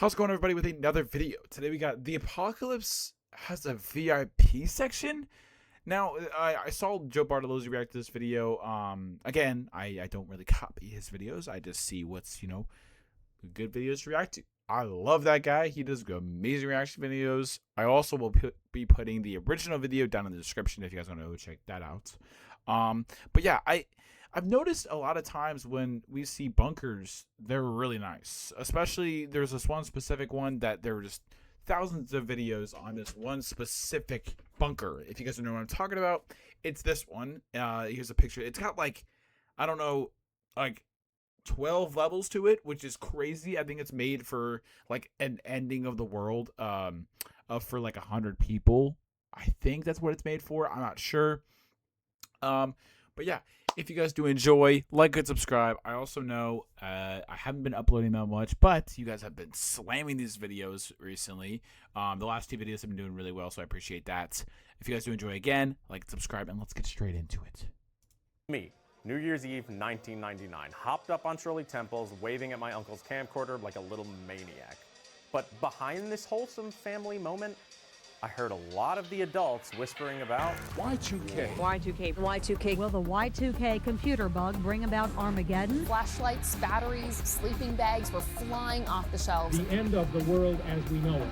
How's it going, everybody, with another video? Today we got the Apocalypse has a VIP section. Now, I saw Joe Bartolozzi react to this video. Again, I don't really copy his videos. I just see what's, good videos to react to. I love that guy. He does amazing reaction videos. I also will be putting the original video down in the description if you guys want to go check that out. But yeah, I've noticed a lot of times when we see bunkers, they're really nice. Especially, there's this one specific one that there were just thousands of videos on this one specific bunker. If you guys don't know what I'm talking about, it's this one. Here's a picture. It's got I don't know, 12 levels to it, which is crazy. I think it's made for an ending of the world, for 100 people. I think that's what it's made for. I'm not sure. But yeah, if you guys do enjoy, like and subscribe. I also know I haven't been uploading that much, but you guys have been slamming these videos recently. The last two videos have been doing really well, so I appreciate that. If you guys do enjoy, again, like and subscribe, and let's get straight into it. Me, New Year's Eve 1999, hopped up on Shirley Temples, waving at my uncle's camcorder like a little maniac. But behind this wholesome family moment, I heard a lot of the adults whispering about Y2K. Y2K. Y2K. Will the Y2K computer bug bring about Armageddon? Flashlights, batteries, sleeping bags were flying off the shelves. The end of the world as we know it.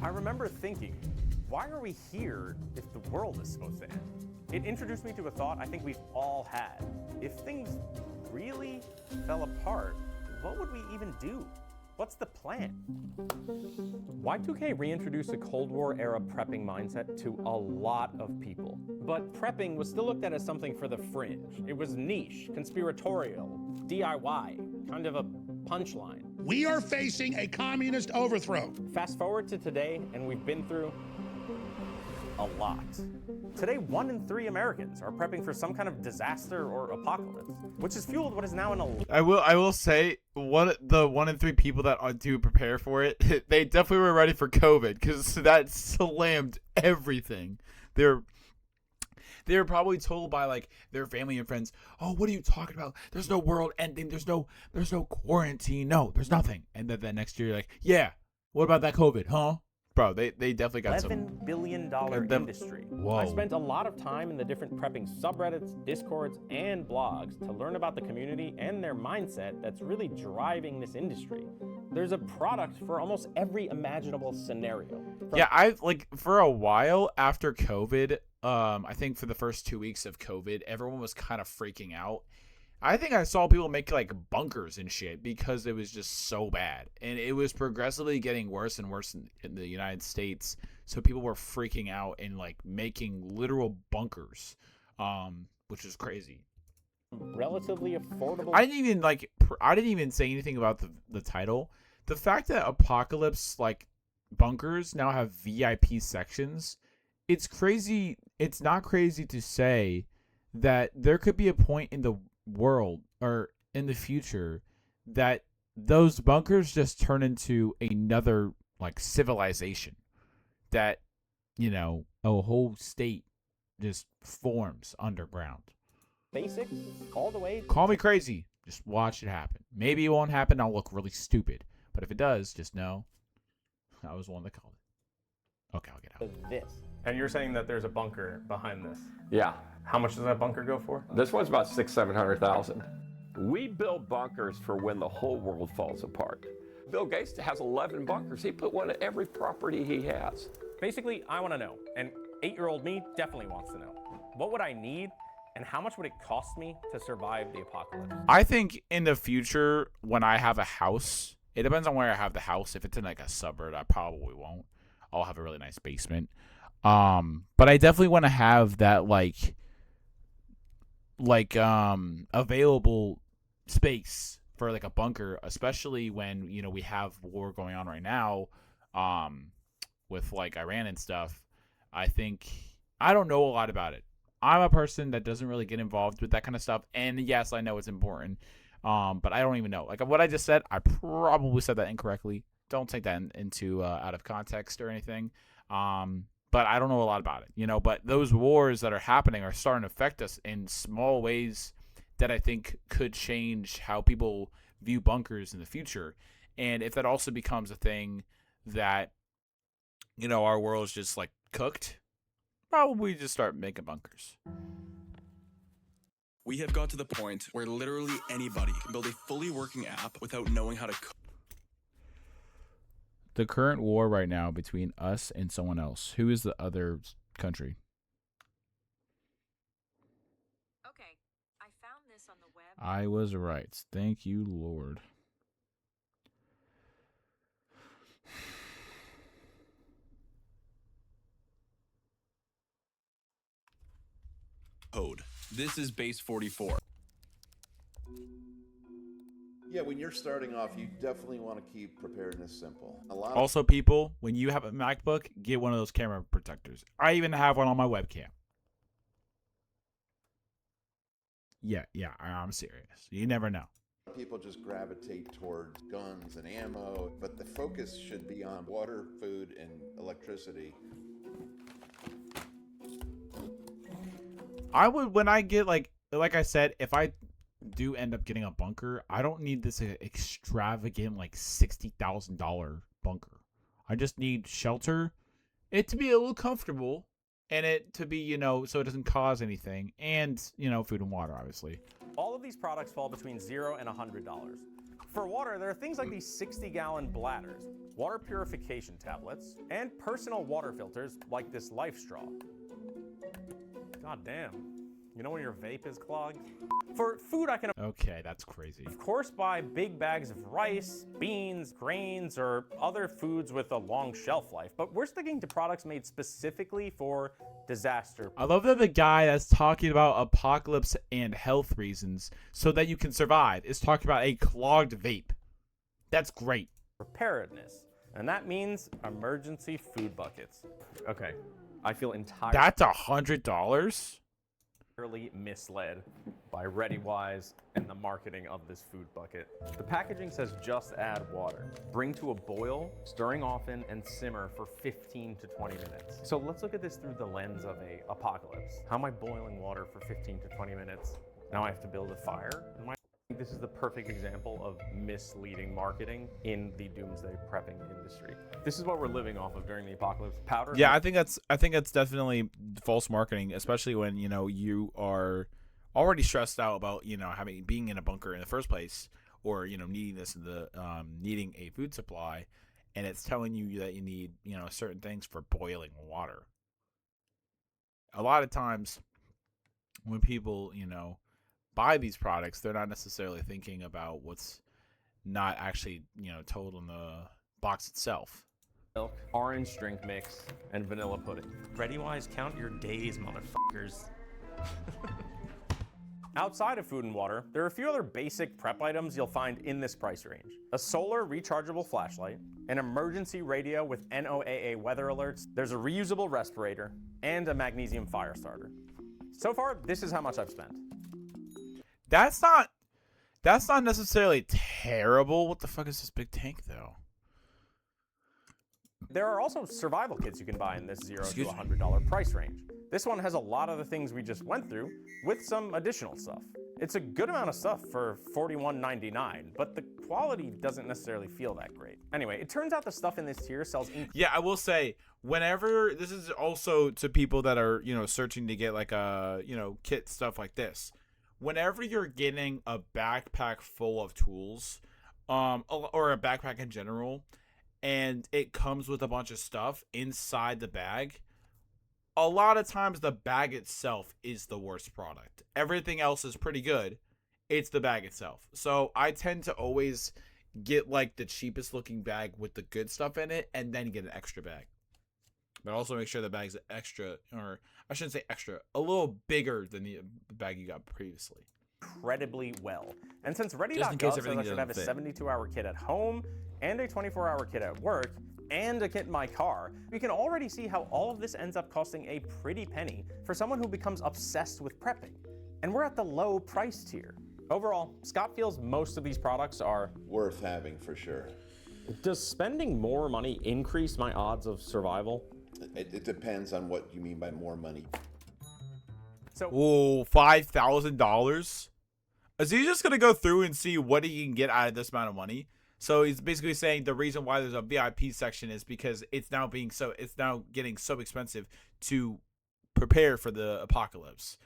I remember thinking, why are we here if the world is supposed to end? It introduced me to a thought I think we've all had. If things really fell apart, what would we even do? What's the plan? Y2K reintroduced a Cold War era prepping mindset to a lot of people. But prepping was still looked at as something for the fringe. It was niche, conspiratorial, DIY, kind of a punchline. We are facing a communist overthrow. Fast forward to today, and we've been through a lot. Today, 1 in 3 Americans are prepping for some kind of disaster or apocalypse, which has fueled what is now an I will say, the 1 in 3 people that do prepare for it, they definitely were ready for COVID, because that slammed everything. They were probably told by their family and friends, "Oh, what are you talking about? There's no world ending. There's no quarantine. No, there's nothing." And then the next year, you're like, "Yeah, what about that COVID, huh?" Bro, they definitely got $11 billion industry. Whoa. I spent a lot of time in the different prepping subreddits, discords, and blogs to learn about the community and their mindset that's really driving this industry. There's a product for almost every imaginable scenario. Yeah, for a while after COVID, I think for the first 2 weeks of COVID, everyone was kind of freaking out. I think I saw people make bunkers and shit because it was just so bad. And it was progressively getting worse and worse in the United States. So people were freaking out and making literal bunkers, which is crazy. Relatively affordable. I didn't even say anything about the title. The fact that Apocalypse bunkers now have VIP sections, it's crazy. It's not crazy to say that there could be a point in the world or in the future that those bunkers just turn into another civilization, that a whole state just forms underground. Basics all the way. Call me crazy, just watch it happen. Maybe it won't happen. I'll look really stupid, but if it does, just know I was the one that called it. Okay, I'll get out. This. And you're saying that there's a bunker behind this? Yeah. How much does that bunker go for? This one's about $600,000-700,000. We build bunkers for when the whole world falls apart. Bill Gates has 11 bunkers. He put one at every property he has. Basically, I want to know, and 8-year-old me definitely wants to know, what would I need and how much would it cost me to survive the apocalypse? I think in the future, when I have a house, it depends on where I have the house. If it's in a suburb, I probably won't. I'll have a really nice basement. But I definitely want to have that available space for a bunker, especially when we have war going on right now, with Iran and stuff. I don't know a lot about it. I'm a person that doesn't really get involved with that kind of stuff, and yes, I know it's important, but I don't even know what I just said. I probably said that incorrectly. Don't take that into out of context or anything. But I don't know a lot about it, but those wars that are happening are starting to affect us in small ways that I think could change how people view bunkers in the future. And if that also becomes a thing that, you know, our world's just like cooked, probably just start making bunkers. We have got to the point where literally anybody can build a fully working app without knowing how to code. The current war right now between us and someone else. Who is the other country? Okay, I found this on the web. I was right. Thank you, Lord. This is base 44. Yeah, when you're starting off, you definitely want to keep preparedness simple. Also, people, when you have a MacBook, get one of those camera protectors. I even have one on my webcam. Yeah, I'm serious. You never know. People just gravitate towards guns and ammo, but the focus should be on water, food, and electricity. I would, when I get like I said, if I do end up getting a bunker, I don't need this extravagant like $60,000 bunker. I just need shelter, it to be a little comfortable, and it to be, you know, so it doesn't cause anything, and, you know, food and water, obviously. All of these products fall between $0 and $100. For water, there are things like these 60-gallon bladders, water purification tablets, and personal water filters like this Life Straw. God damn. You know when your vape is clogged? For food, I can Okay, that's crazy. of course buy big bags of rice, beans, grains, or other foods with a long shelf life, but we're sticking to products made specifically for disaster. I love that the guy that's talking about apocalypse and health reasons so that you can survive is talking about a clogged vape. That's great. Preparedness, and that means emergency food buckets. Okay, I feel entirely That's $100? misled by ReadyWise and the marketing of this food bucket. The packaging says just add water. Bring to a boil, stirring often, and simmer for 15 to 20 minutes. So let's look at this through the lens of a apocalypse. How am I boiling water for 15 to 20 minutes? Now I have to build a fire? This is the perfect example of misleading marketing in the doomsday prepping industry. This is what we're living off of during the apocalypse. Powder. Yeah, I think that's definitely false marketing, especially when, you know, you are already stressed out about, you know, being in a bunker in the first place, or, you know, needing needing a food supply, and it's telling you that you need, you know, certain things for boiling water. A lot of times when people, you know, buy these products, they're not necessarily thinking about what's not actually, you know, told on the box itself. Milk, orange drink mix, and vanilla pudding. ReadyWise, count your days, motherfuckers. Outside of food and water, there are a few other basic prep items you'll find in this price range. A solar rechargeable flashlight, an emergency radio with NOAA weather alerts, there's a reusable respirator, and a magnesium fire starter. So far, this is how much I've spent. That's not necessarily terrible. What the fuck is this big tank though? There are also survival kits you can buy in this $0 to $100 price range. This one has a lot of the things we just went through with some additional stuff. It's a good amount of stuff for $41.99, but the quality doesn't necessarily feel that great. Anyway, it turns out the stuff in this tier sells Yeah, I will say, whenever, this is also to people that are, you know, searching to get like a, you know, kit stuff like this. Whenever you're getting a backpack full of tools, or a backpack in general, and it comes with a bunch of stuff inside the bag, a lot of times the bag itself is the worst product. Everything else is pretty good. It's the bag itself. So I tend to always get like the cheapest looking bag with the good stuff in it, and then get an extra bag. But also make sure the bag's extra, or I shouldn't say extra, a little bigger than the bag you got previously. incredibly well. And since Ready.gov Just in case says I everything should have a doesn't fit. 72-hour kit at home, and a 24-hour kit at work, and a kit in my car, you can already see how all of this ends up costing a pretty penny for someone who becomes obsessed with prepping. And we're at the low price tier. Overall, Scott feels most of these products are Worth having for sure. Does spending more money increase my odds of survival? It depends on what you mean by more money. So, Ooh, $5,000? Is he just gonna go through and see what he can get out of this amount of money? So he's basically saying the reason why there's a VIP section is because it's now getting so expensive to prepare for the apocalypse.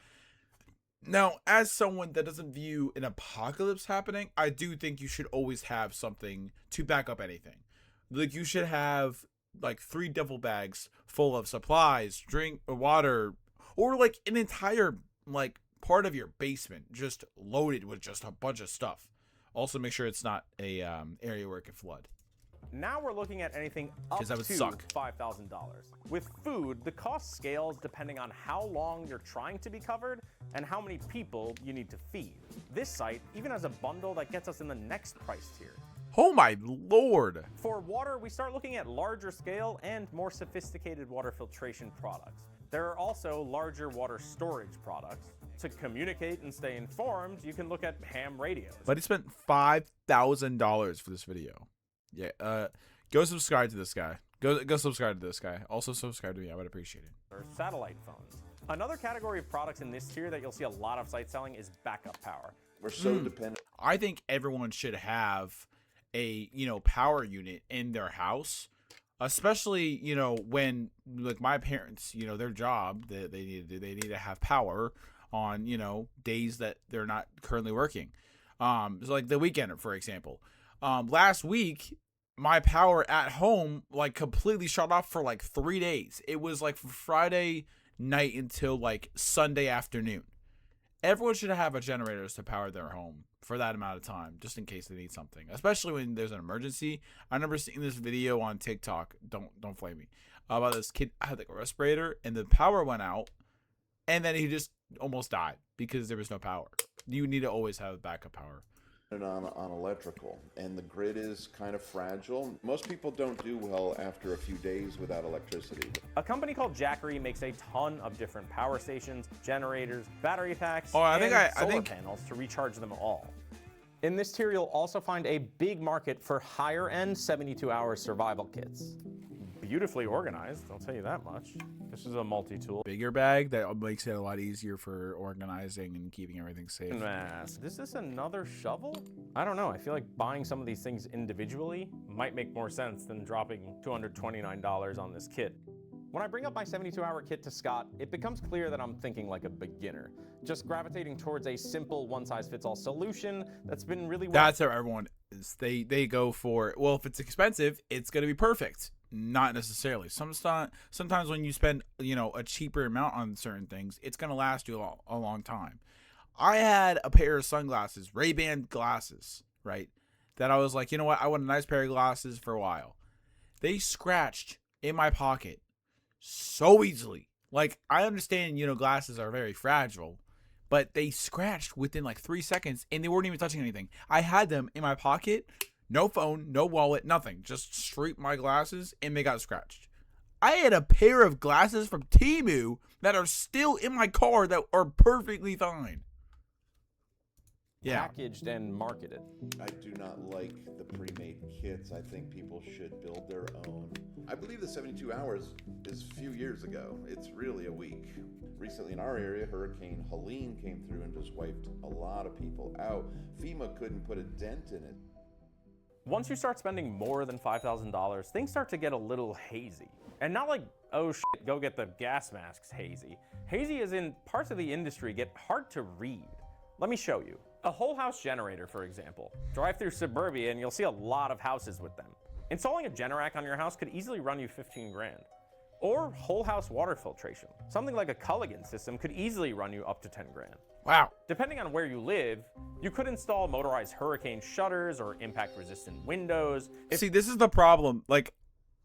Now, as someone that doesn't view an apocalypse happening, I do think you should always have something to back up anything. Like, you should have like 3 duffel bags full of supplies, drink, water, or like an entire like part of your basement just loaded with just a bunch of stuff. Also, make sure it's not a area where it can flood. Now we're looking at anything up to that would suck. $5,000. With food, the cost scales depending on how long you're trying to be covered and how many people you need to feed. This site even has a bundle that gets us in the next price tier. Oh my lord. For water, we start looking at larger scale and more sophisticated water filtration products. There are also larger water storage products. To communicate and stay informed, you can look at ham radios. But he spent $5,000 for this video. Yeah, go subscribe to this guy. Go subscribe to this guy. Also subscribe to me. I would appreciate it. Or satellite phones. Another category of products in this tier that you'll see a lot of sites selling is backup power. We're so dependent. I think everyone should have a, power unit in their house, especially, when like my parents, their job that they need to have power on, days that they're not currently working. So like the weekend, for example. Last week, my power at home like completely shut off for like 3 days. It was like from Friday night until like Sunday afternoon. Everyone should have a generator to power their home for that amount of time, just in case they need something, especially when there's an emergency. I remember seeing this video on TikTok. Don't flame me, about this kid had like a respirator and the power went out, and then he just almost died because there was no power. You need to always have backup power. On electrical, and the grid is kind of fragile. Most people don't do well after a few days without electricity. A company called Jackery makes a ton of different power stations, generators, battery packs, I solar think panels to recharge them all. In this tier, you'll also find a big market for higher-end 72-hour survival kits. Beautifully organized, I'll tell you that much. This is a multi-tool. Bigger bag that makes it a lot easier for organizing and keeping everything safe. Mask. Is this another shovel? I don't know. I feel like buying some of these things individually might make more sense than dropping $229 on this kit. When I bring up my 72-hour kit to Scott, it becomes clear that I'm thinking like a beginner, just gravitating towards a simple one-size-fits-all solution that's been really well. That's how everyone is. They go for, well, if it's expensive, it's going to be perfect. Not necessarily. Sometimes when you spend, a cheaper amount on certain things, it's going to last you a long time. I had a pair of sunglasses, Ray-Ban glasses, right? That I was like, you know what? I want a nice pair of glasses for a while. They scratched in my pocket so easily. Like, I understand, glasses are very fragile, but they scratched within like 3 seconds and they weren't even touching anything. I had them in my pocket. No phone, no wallet, nothing. Just straight my glasses, and they got scratched. I had a pair of glasses from Temu that are still in my car that are perfectly fine. Yeah. Packaged and marketed. I do not like the pre-made kits. I think people should build their own. I believe the 72 hours is a few years ago. It's really a week. Recently in our area, Hurricane Helene came through and just wiped a lot of people out. FEMA couldn't put a dent in it. Once you start spending more than $5,000, things start to get a little hazy. And not like, oh shit, go get the gas masks hazy. Hazy as in parts of the industry get hard to read. Let me show you. A whole house generator, for example. Drive through suburbia and you'll see a lot of houses with them. Installing a Generac on your house could easily run you 15 grand. Or whole house water filtration. Something like a Culligan system could easily run you up to 10 grand. Wow. Depending on where you live, you could install motorized hurricane shutters or impact-resistant windows. See, this is the problem. Like,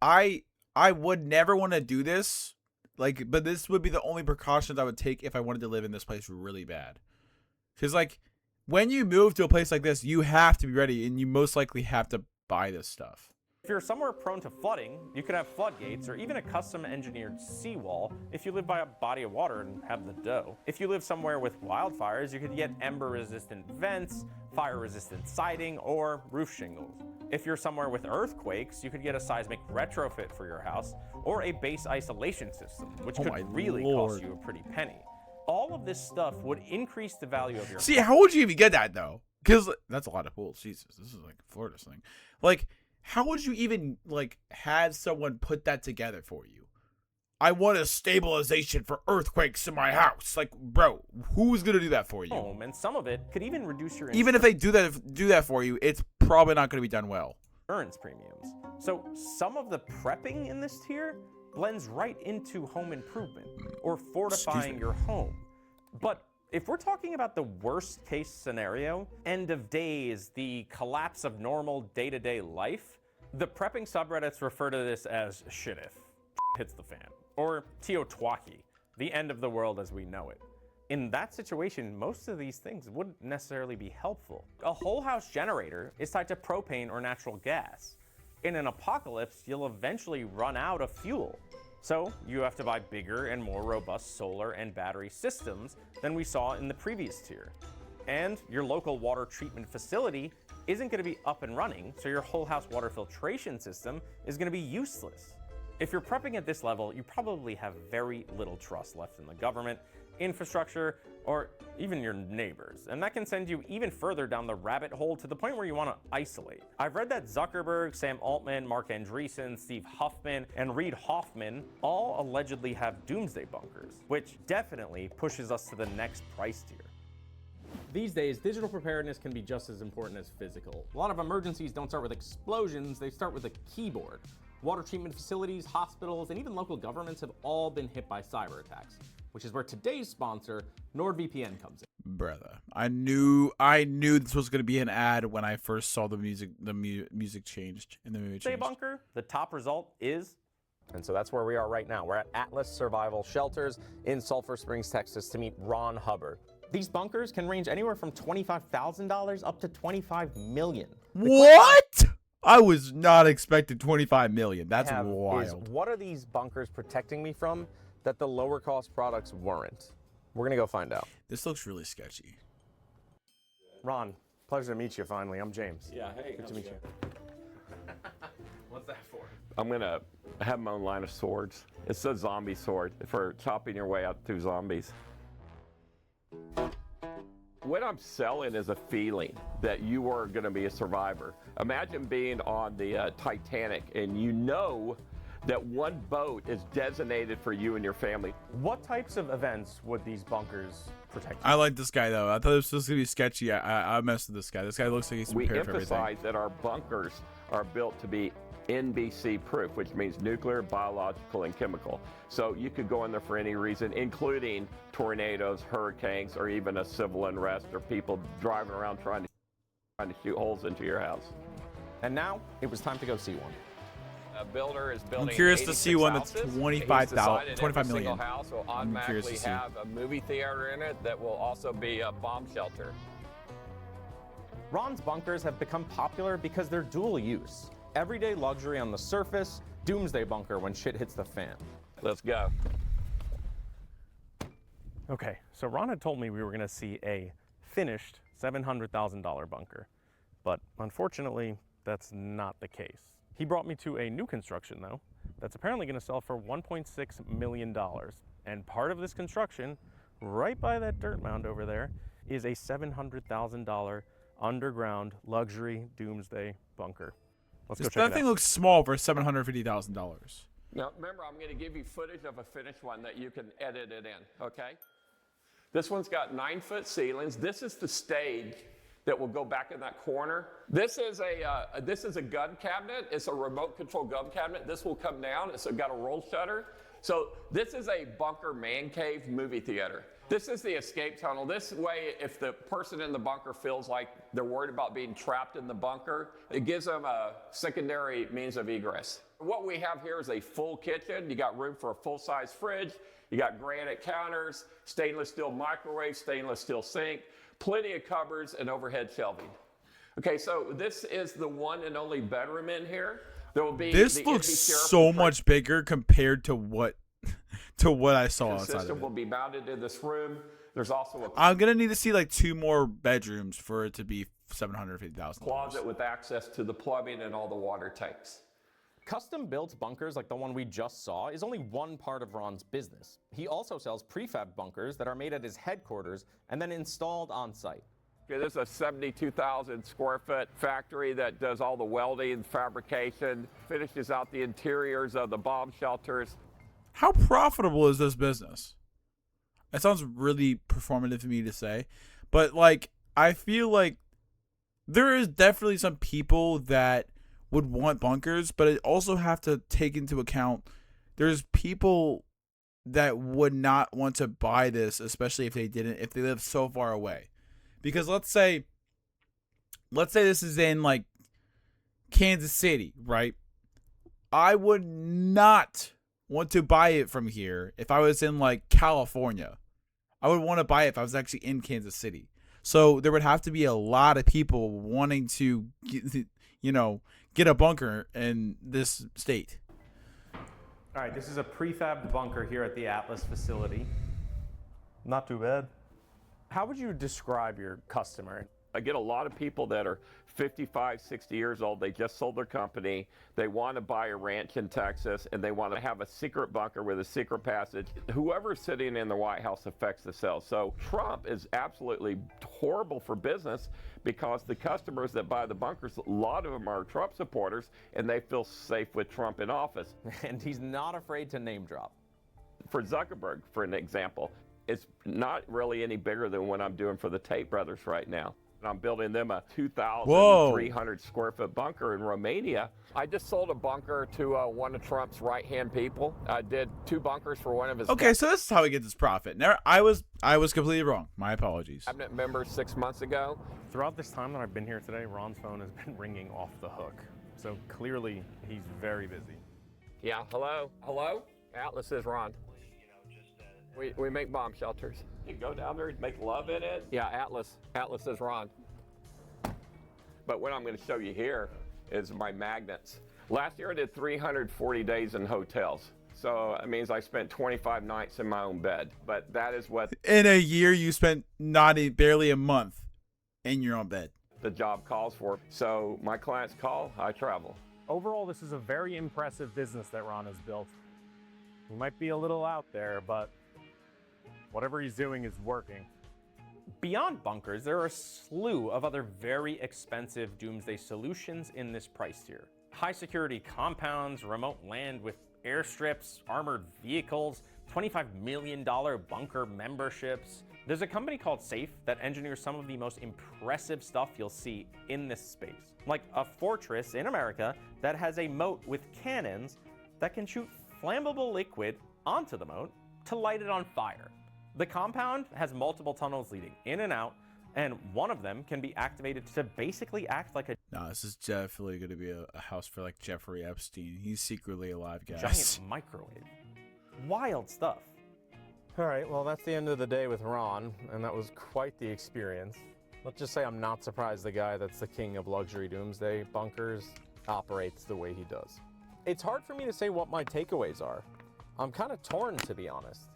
I would never want to do this. Like, but this would be the only precautions I would take if I wanted to live in this place really bad. Because, like, when you move to a place like this, you have to be ready, and you most likely have to buy this stuff. If you're somewhere prone to flooding, you could have floodgates or even a custom engineered seawall if you live by a body of water and have the dough. If you live somewhere with wildfires, you could get ember resistant vents, fire resistant siding, or roof shingles. If you're somewhere with earthquakes, you could get a seismic retrofit for your house or a base isolation system, which could really cost you a pretty penny. All of this stuff would increase the value of your See, how would you even get that though? Because that's a lot of pools. Jesus, this is like Florida's thing. Like, how would you even like have someone put that together for you? I want a stabilization for earthquakes in my house. Like, bro, who's gonna do that for you? Home, and some of it could even reduce your Even if they do that for you, it's probably not gonna be done well. insurance premiums. So some of the prepping in this tier blends right into home improvement or fortifying your home. But if we're talking about the worst case scenario, end of days, the collapse of normal day-to-day life, the prepping subreddits refer to this as shit if hits the fan, or Teotwaki, the end of the world as we know it. In that situation, most of these things wouldn't necessarily be helpful. A whole house generator is tied to propane or natural gas. In an apocalypse, you'll eventually run out of fuel. So you have to buy bigger and more robust solar and battery systems than we saw in the previous tier. And your local water treatment facility isn't going to be up and running, so your whole house water filtration system is going to be useless. If you're prepping at this level, you probably have very little trust left in the government, infrastructure, or even your neighbors. And that can send you even further down the rabbit hole to the point where you want to isolate. I've read that Zuckerberg, Sam Altman, Mark Andreessen, Steve Huffman, and Reid Hoffman all allegedly have doomsday bunkers, which definitely pushes us to the next price tier. These days, digital preparedness can be just as important as physical. A lot of emergencies don't start with explosions, they start with a keyboard. Water treatment facilities, hospitals, and even local governments have all been hit by cyber attacks, which is where today's sponsor, NordVPN, comes in. Brother, I knew this was gonna be an ad when I first saw the music. The music changed in the movie. Say bunker. The top result is, and so that's where we are right now. We're at Atlas Survival Shelters in Sulphur Springs, Texas, to meet Ron Hubbard. These bunkers can range anywhere from $25,000 up to $25 million. What? I was not expecting 25 million. That's wild. What are these bunkers protecting me from that the lower cost products weren't? We're gonna go find out. This looks really sketchy. Ron, pleasure to meet you finally. I'm James. Yeah, hey. Good to meet you. What's that for? I'm gonna have my own line of swords. It's a zombie sword for chopping your way out through zombies. What I'm selling is a feeling that you are going to be a survivor. Imagine being on the Titanic and you know that one boat is designated for you and your family. What types of events would these bunkers protect you? I like this guy though. I thought this was gonna be sketchy. I messed with this guy. This guy looks like he's prepared for everything. We emphasize that our bunkers are built to be NBC proof, which means nuclear, biological, and chemical. So you could go in there for any reason, including tornadoes, hurricanes, or even a civil unrest or people driving around trying to shoot holes into your house. And now it was time to go see one. A builder is building. I'm curious to see one that's houses. 25 every million. Single house will automatically have a movie theater in it that will also be a bomb shelter. Ron's bunkers have become popular because they're dual use. Everyday luxury on the surface, doomsday bunker when shit hits the fan. Let's go. Okay, so Ron had told me we were gonna see a finished $700,000 bunker, but unfortunately, that's not the case. He brought me to a new construction though, that's apparently gonna sell for $1.6 million. And part of this construction, right by that dirt mound over there, is a $700,000 underground luxury doomsday bunker. Let's go check it out. That thing looks small for $750,000. Now, remember, I'm going to give you footage of a finished one that you can edit it in, okay? This one's got 9-foot ceilings. This is the stage that will go back in that corner. This is a gun cabinet. It's a remote control gun cabinet. This will come down. It's got a roll shutter. So this is a bunker man cave movie theater. This is the escape tunnel. This way, if the person in the bunker feels like they're worried about being trapped in the bunker, it gives them a secondary means of egress. What we have here is a full kitchen. You got room for a full-size fridge. You got granite counters, stainless steel microwave, stainless steel sink, plenty of cupboards, and overhead shelving. Okay, so this is the one and only bedroom in here. There will be. This looks so much bigger compared to what I saw outside of it. The system will be mounted in this room. There's also a I'm gonna need to see like 2 more bedrooms for it to be $750,000. closet with access to the plumbing and all the water tanks. Custom-built bunkers like the one we just saw is only one part of Ron's business. He also sells prefab bunkers that are made at his headquarters and then installed on site. Okay, this is a 72,000 square foot factory that does all the welding, fabrication, finishes out the interiors of the bomb shelters. How profitable is this business? It sounds really performative to me to say, but like I feel like there is definitely some people that would want bunkers, but I also have to take into account there's people that would not want to buy this, especially if they live so far away. Because let's say this is in like Kansas City, right? I would not want to buy it from here if I was in like California. I would want to buy it if I was actually in Kansas City. So there would have to be a lot of people wanting to get a bunker in this state. All right, this is a prefab bunker here at the Atlas facility. Not too bad. How would you describe your customer? I get a lot of people that are 55, 60 years old. They just sold their company. They want to buy a ranch in Texas, and they want to have a secret bunker with a secret passage. Whoever's sitting in the White House affects the sales. So Trump is absolutely horrible for business because the customers that buy the bunkers, a lot of them are Trump supporters, and they feel safe with Trump in office. And he's not afraid to name drop. For Zuckerberg, for an example, it's not really any bigger than what I'm doing for the Tate brothers right now. I'm building them a 2,300 square foot bunker in Romania. I just sold a bunker to one of Trump's right-hand people. I did 2 bunkers for one of his Okay, so this is how he gets his profit. Now, I was completely wrong. My apologies. cabinet members 6 months ago. Throughout this time that I've been here today, Ron's phone has been ringing off the hook. So clearly, he's very busy. Yeah, hello? Hello? Atlas is Ron. We make bomb shelters. You go down there and make love in it? Yeah, Atlas. Atlas is Ron. But what I'm going to show you here is my magnets. Last year I did 340 days in hotels. So it means I spent 25 nights in my own bed. But that is what In a year, you spent barely a month in your own bed. the job calls for. So my clients call, I travel. Overall, this is a very impressive business that Ron has built. He might be a little out there, but whatever he's doing is working. Beyond bunkers, there are a slew of other very expensive doomsday solutions in this price tier. High security compounds, remote land with airstrips, armored vehicles, $25 million bunker memberships. There's a company called Safe that engineers some of the most impressive stuff you'll see in this space. Like a fortress in America that has a moat with cannons that can shoot flammable liquid onto the moat to light it on fire. The compound has multiple tunnels leading in and out, and one of them can be activated to basically act like a No, this is definitely going to be a house for like Jeffrey Epstein. He's secretly alive, guys. giant microwave. Wild stuff. All right, well, that's the end of the day with Ron, and that was quite the experience. Let's just say I'm not surprised the guy that's the king of luxury doomsday bunkers operates the way he does. It's hard for me to say what my takeaways are. I'm kind of torn, to be honest.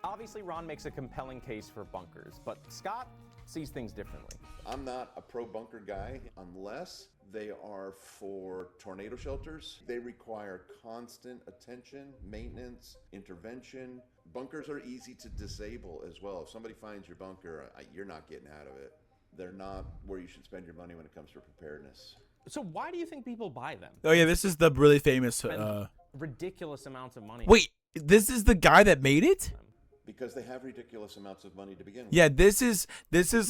Obviously, Ron makes a compelling case for bunkers, but Scott sees things differently. I'm not a pro bunker guy unless they are for tornado shelters. They require constant attention, maintenance, intervention. Bunkers are easy to disable as well. If somebody finds your bunker, you're not getting out of it. They're not where you should spend your money when it comes to preparedness. So why do you think people buy them? Oh yeah, this is the really famous. Spend ridiculous amounts of money. Wait, this is the guy that made it? Because they have ridiculous amounts of money to begin with. Yeah, this is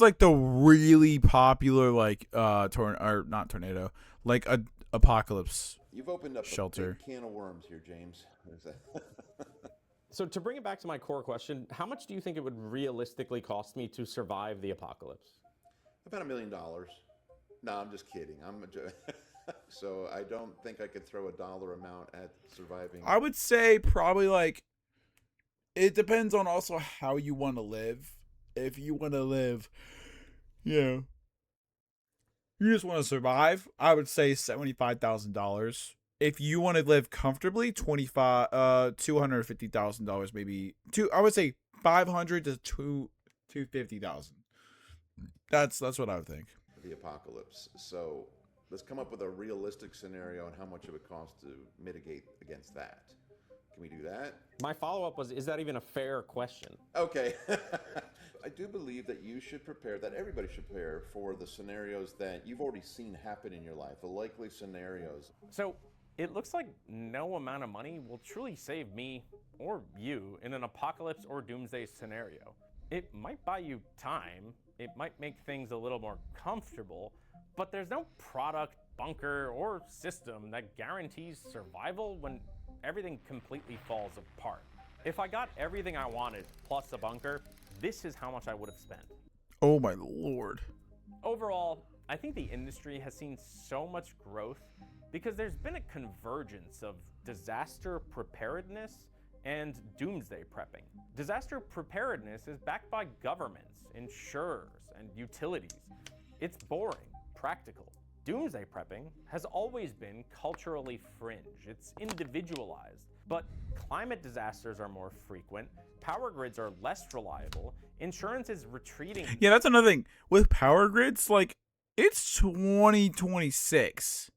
like the really popular like not tornado, like a apocalypse. You've opened up shelter. a big can of worms here, James. There's that. So to bring it back to my core question, how much do you think it would realistically cost me to survive the apocalypse? About $1 million. No, I'm just kidding. So I don't think I could throw a dollar amount at surviving. I would say probably like it depends on also how you want to live. If you want to live, you just want to survive, I would say $75,000. If you want to live comfortably, $250,000 maybe. I would say $500,000 to $250,000. That's what I would think. The apocalypse. So let's come up with a realistic scenario on how much it would cost to mitigate against that. Can we do that? My follow-up was, is that even a fair question? Okay. I do believe that you should prepare, that everybody should prepare for the scenarios that you've already seen happen in your life, the likely scenarios. So it looks like no amount of money will truly save me or you in an apocalypse or doomsday scenario. It might buy you time, it might make things a little more comfortable, but there's no product, bunker, or system that guarantees survival when everything completely falls apart. If I got everything I wanted plus a bunker, this is how much I would have spent. Oh my lord. Overall, I think the industry has seen so much growth because there's been a convergence of disaster preparedness and doomsday prepping. Disaster preparedness is backed by governments, insurers, and utilities. It's boring, practical. Doomsday prepping has always been culturally fringe. It's individualized. But climate disasters are more frequent, power grids are less reliable, insurance is retreating. Yeah, that's another thing. With power grids, like, it's 2026.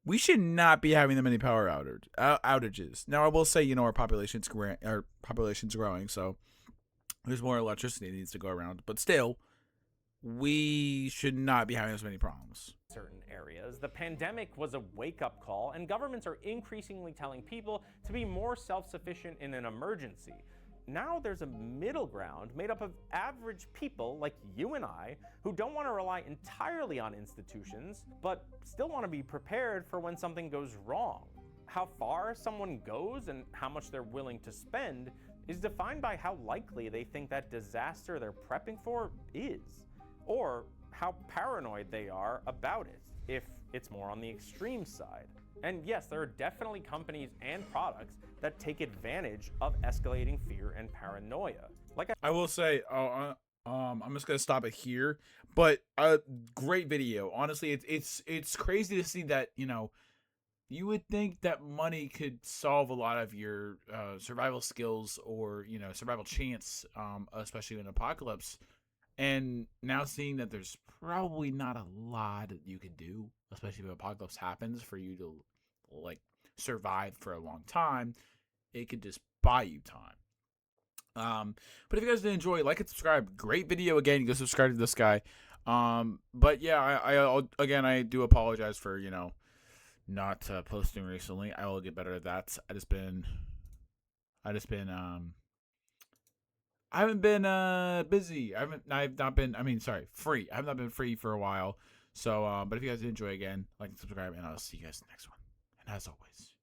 We should not be having that many power outages. Now, I will say, you know, our population's growing, so there's more electricity that needs to go around. But still, we should not be having as many problems. Certain areas. The pandemic was a wake-up call, and governments are increasingly telling people to be more self-sufficient in an emergency. Now there's a middle ground made up of average people like you and I who don't want to rely entirely on institutions, but still want to be prepared for when something goes wrong. How far someone goes and how much they're willing to spend is defined by how likely they think that disaster they're prepping for is, or how paranoid they are about it, if it's more on the extreme side. And yes, there are definitely companies and products that take advantage of escalating fear and paranoia. Like I will say, I'm just gonna stop it here. But a great video. Honestly, it's crazy to see that, you know, you would think that money could solve a lot of your survival skills or, you know, survival chance, especially in an apocalypse. And now seeing that there's probably not a lot that you could do, especially if an apocalypse happens, for you to like survive for a long time, it could just buy you time. But if you guys did enjoy, like and subscribe. Great video again. You go subscribe to this guy. But yeah, I do apologize for, you know, not posting recently. I will get better at that. I haven't been busy. I've not been, free. I have not been free for a while. So, but if you guys did enjoy again, like and subscribe, and I'll see you guys next one. And as always,